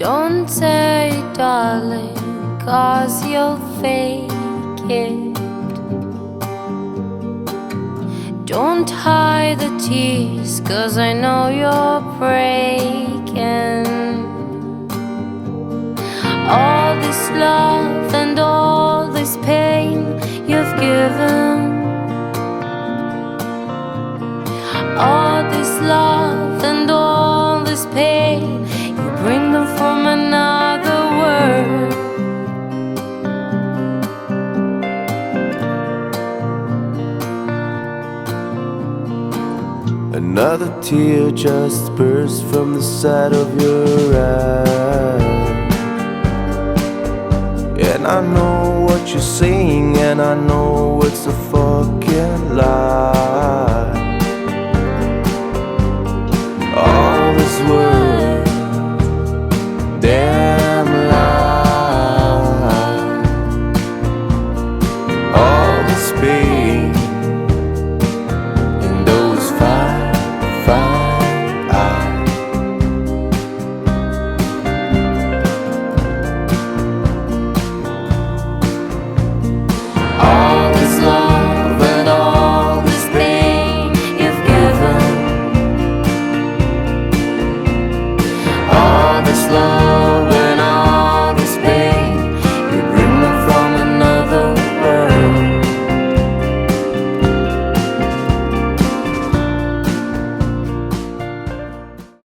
Don't say darling, 'cause you'll fake it. Don't hide the tears, 'cause I know you're breaking. All this love and all this pain you've given. All this love and all this pain, you bring them from another world. Another tear just burst from the side of your eye. And I know what you're saying, and I know it's a fault.